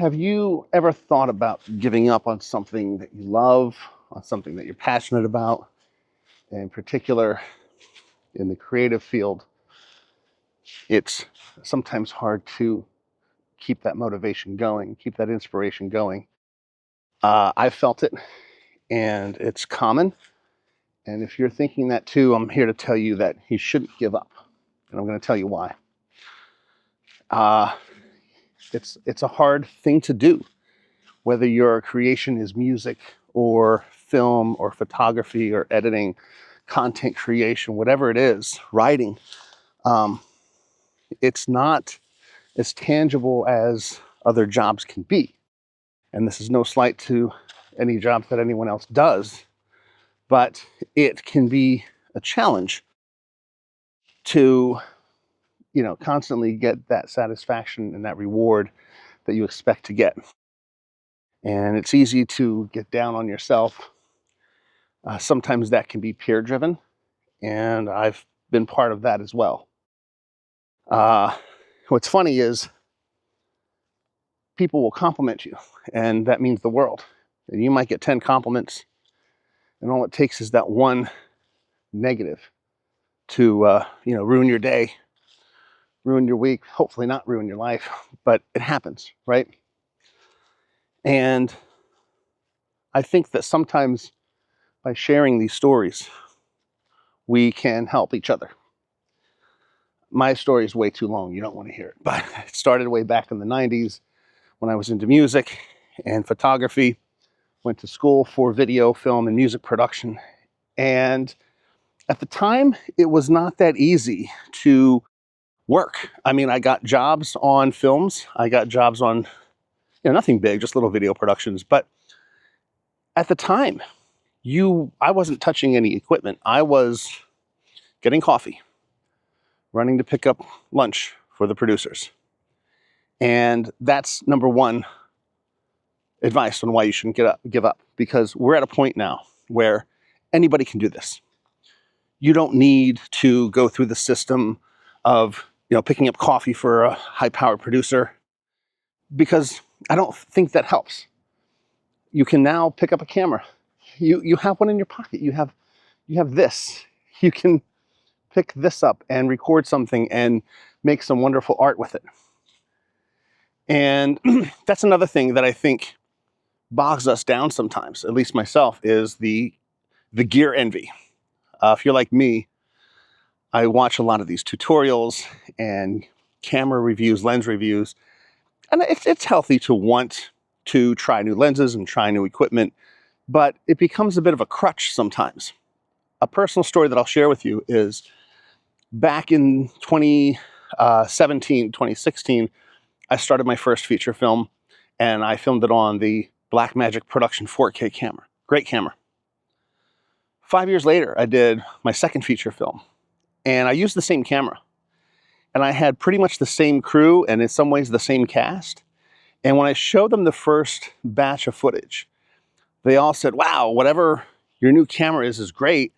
Have you ever thought about giving up on something that you love, on something that you're passionate about? In particular, in the creative field, it's sometimes hard to keep that motivation going, keep that inspiration going. I've felt it, and it's common. And if you're thinking that too, I'm here to tell you that you shouldn't give up. And I'm going to tell you why. Uh, it's a hard thing to do, whether your creation is music or film or photography or editing, content creation, whatever it is, writing. It's not as tangible as other jobs can be. And this is no slight to any job that anyone else does, but it can be a challenge to, constantly get that satisfaction and that reward that you expect to get. And it's easy to get down on yourself. Sometimes that can be peer driven, and I've been part of that as well. What's funny is people will compliment you, and that means the world. And you might get 10 compliments, and all it takes is that one negative to, ruin your day, ruin your week, hopefully not ruin your life, but it happens, right? And I think that sometimes by sharing these stories, we can help each other. My story is way too long. You don't want to hear it, but it started way back in the 90s when I was into music and photography, went to school for video, film, and music production. And at the time, it was not that easy to work. I mean, I got jobs on films. I got jobs on, nothing big, just little video productions. But at the time, I wasn't touching any equipment. I was getting coffee, running to pick up lunch for the producers. And that's number one advice on why you shouldn't give up, because we're at a point now where anybody can do this. You don't need to go through the system of, picking up coffee for a high-powered producer, because I don't think that helps. You can now pick up a camera. You have one in your pocket. You have this. You can pick this up and record something and make some wonderful art with it. And that's another thing that I think bogs us down sometimes, at least myself, is the gear envy. If you're like me, I watch a lot of these tutorials and camera reviews, lens reviews, and it's healthy to want to try new lenses and try new equipment, but it becomes a bit of a crutch sometimes. A personal story that I'll share with you is back in 2017, 2016, I started my first feature film, and I filmed it on the Blackmagic Production 4K camera. Great camera. 5 years later, I did my second feature film, and I used the same camera. And I had pretty much the same crew, and in some ways the same cast. And when I showed them the first batch of footage, they all said, wow, whatever your new camera is great.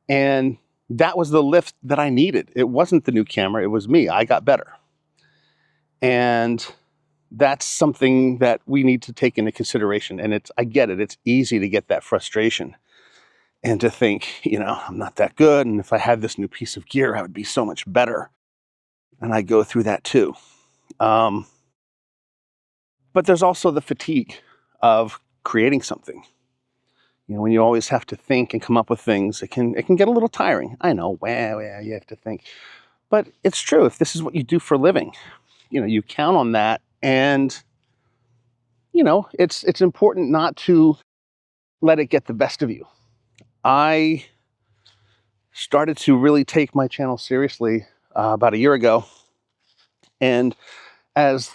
And that was the lift that I needed. It wasn't the new camera, it was me. I got better. And that's something that we need to take into consideration. And I get it, it's easy to get that frustration and to think, I'm not that good. And if I had this new piece of gear, I would be so much better. And I go through that too. But there's also the fatigue of creating something. When you always have to think and come up with things, it can get a little tiring. I know, you have to think. But it's true. If this is what you do for a living, you count on that. And, it's important not to let it get the best of you. I started to really take my channel seriously about a year ago. And as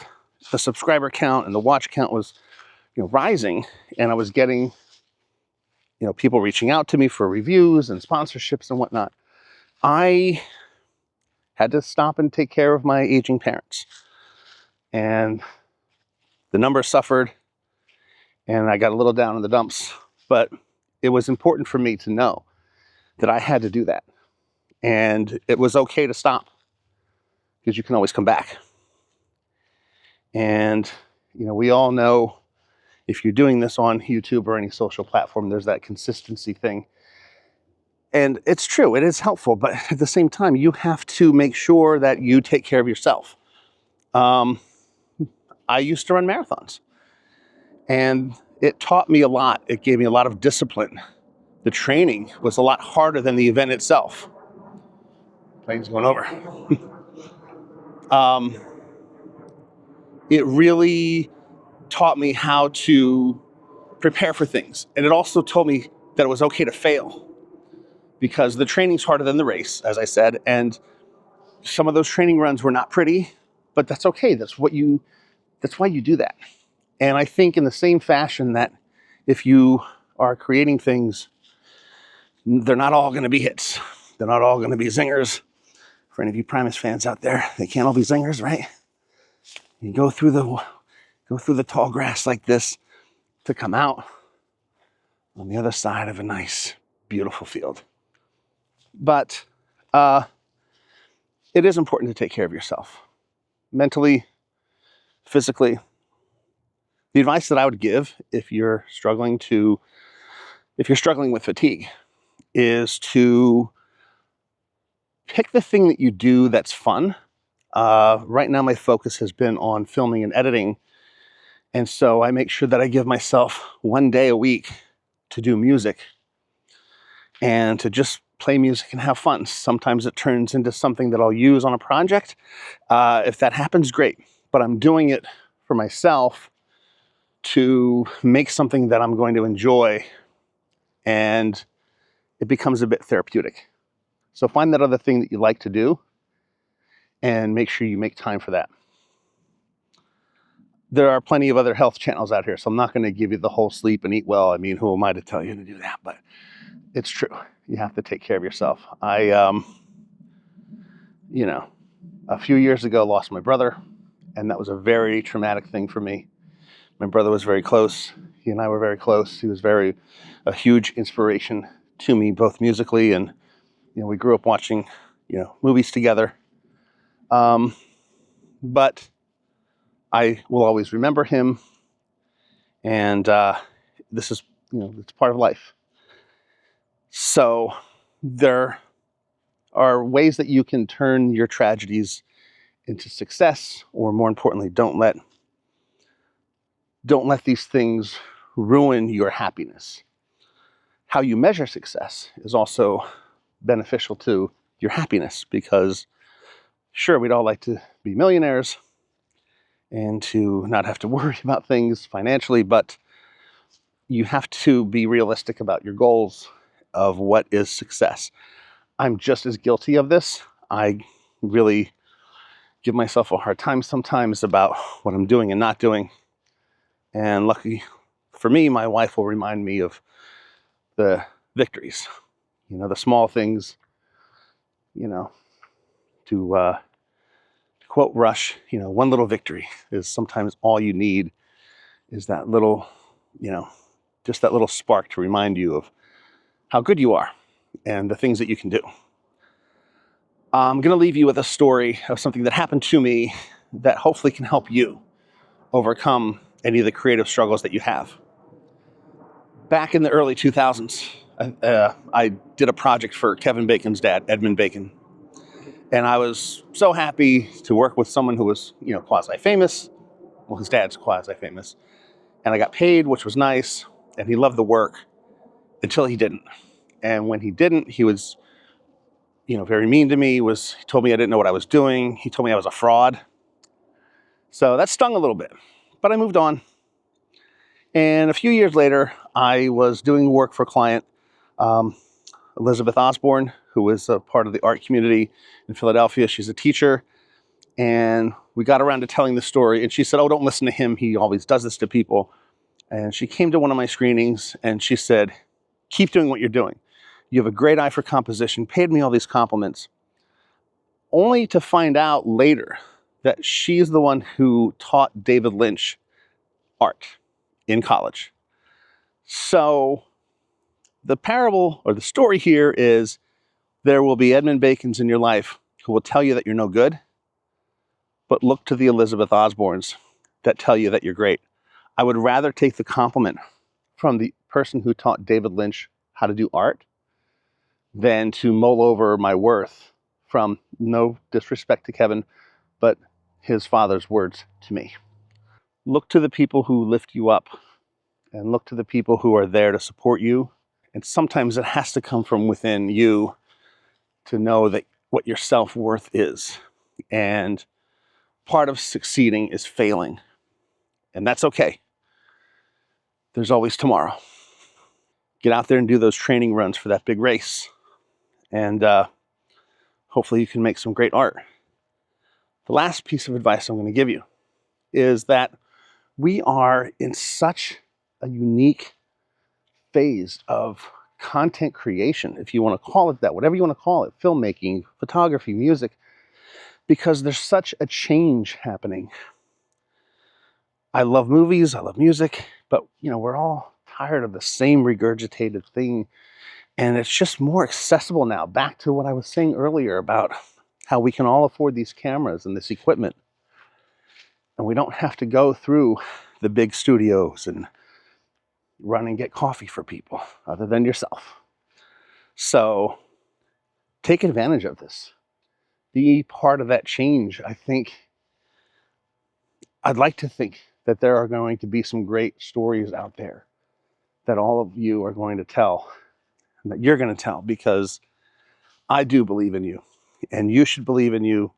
the subscriber count and the watch count was, rising, and I was getting, people reaching out to me for reviews and sponsorships and whatnot, I had to stop and take care of my aging parents. And the numbers suffered, and I got a little down in the dumps. But it was important for me to know that I had to do that. And it was okay to stop, because you can always come back. And We all know if you're doing this on YouTube or any social platform, there's that consistency thing. And it's true, it is helpful, but at the same time, you have to make sure that you take care of yourself. I used to run marathons, and it taught me a lot. It gave me a lot of discipline. The training was a lot harder than the event itself. Plane's going over. It really taught me how to prepare for things. And it also told me that it was okay to fail, because the training's harder than the race, as I said. And some of those training runs were not pretty, but that's okay. That's why you do that. And I think in the same fashion that if you are creating things, they're not all going to be hits. They're not all going to be zingers. For any of you Primus fans out there, they can't all be zingers, right? You go through the tall grass like this to come out on the other side of a nice, beautiful field. But it is important to take care of yourself, mentally, physically. The advice that I would give if you're struggling with fatigue is to pick the thing that you do that's fun. Right now, my focus has been on filming and editing. And so I make sure that I give myself one day a week to do music and to just play music and have fun. Sometimes it turns into something that I'll use on a project. If that happens, great. But I'm doing it for myself to make something that I'm going to enjoy, and it becomes a bit therapeutic. So find that other thing that you like to do and make sure you make time for that. There are plenty of other health channels out here, so I'm not going to give you the whole sleep and eat well. I mean, who am I to tell you to do that? But it's true. You have to take care of yourself. I, a few years ago lost my brother, and that was a very traumatic thing for me. My brother was very close. He and I were very close. He was a huge inspiration to me, both musically and, we grew up watching, movies together. But I will always remember him, and this is, it's part of life. So there are ways that you can turn your tragedies into success, or more importantly, don't let these things ruin your happiness. How you measure success is also beneficial to your happiness, because sure, we'd all like to be millionaires and to not have to worry about things financially, but you have to be realistic about your goals of what is success. I'm just as guilty of this. I really give myself a hard time sometimes about what I'm doing and not doing. And lucky for me, my wife will remind me of the victories, the small things, to quote Rush, one little victory is sometimes all you need, is that little, just that little spark to remind you of how good you are and the things that you can do. I'm going to leave you with a story of something that happened to me that hopefully can help you overcome any of the creative struggles that you have. Back in the early 2000s, I did a project for Kevin Bacon's dad, Edmund Bacon. And I was so happy to work with someone who was, quasi-famous. Well, his dad's quasi-famous. And I got paid, which was nice. And he loved the work until he didn't. And when he didn't, he was, very mean to me. He told me I didn't know what I was doing. He told me I was a fraud. So that stung a little bit. But I moved on. And a few years later, I was doing work for a client, Elizabeth Osborne, who is a part of the art community in Philadelphia. She's a teacher. And we got around to telling the story. And she said, "Oh, don't listen to him. He always does this to people." And she came to one of my screenings and she said, "Keep doing what you're doing. You have a great eye for composition," paid me all these compliments, only to find out later that she's the one who taught David Lynch art in college. So the parable or the story here is, there will be Edmund Bacons in your life who will tell you that you're no good, but look to the Elizabeth Osbornes that tell you that you're great. I would rather take the compliment from the person who taught David Lynch how to do art than to mull over my worth from, no disrespect to Kevin, but his father's words to me. Look to the people who lift you up and look to the people who are there to support you. And sometimes it has to come from within you to know that what your self-worth is. And part of succeeding is failing. And that's okay. There's always tomorrow. Get out there and do those training runs for that big race. And hopefully you can make some great art. The last piece of advice I'm going to give you is that we are in such a unique phase of content creation, if you want to call it that, whatever you want to call it, filmmaking, photography, music, because there's such a change happening. I love movies, I love music, but we're all tired of the same regurgitated thing, and it's just more accessible now. Back to what I was saying earlier about how we can all afford these cameras and this equipment, and we don't have to go through the big studios and run and get coffee for people other than yourself. So take advantage of this. Be part of that change. I'd like to think that there are going to be some great stories out there that all of you are going to tell, and that you're going to tell, because I do believe in you, and you should believe in you.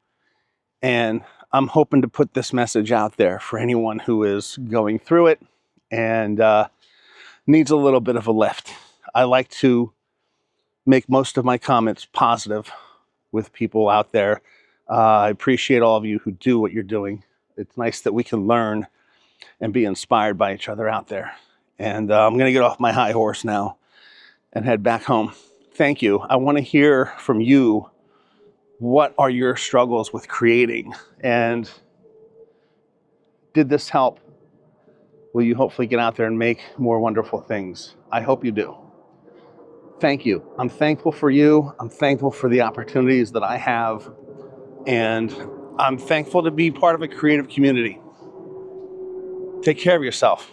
And I'm hoping to put this message out there for anyone who is going through it and needs a little bit of a lift. I like to make most of my comments positive with people out there. I appreciate all of you who do what you're doing. It's nice that we can learn and be inspired by each other out there. And I'm going to get off my high horse now and head back home. Thank you. I want to hear from you. What are your struggles with creating? And did this help? Will you hopefully get out there and make more wonderful things? I hope you do. Thank you. I'm thankful for you. I'm thankful for the opportunities that I have. And I'm thankful to be part of a creative community. Take care of yourself.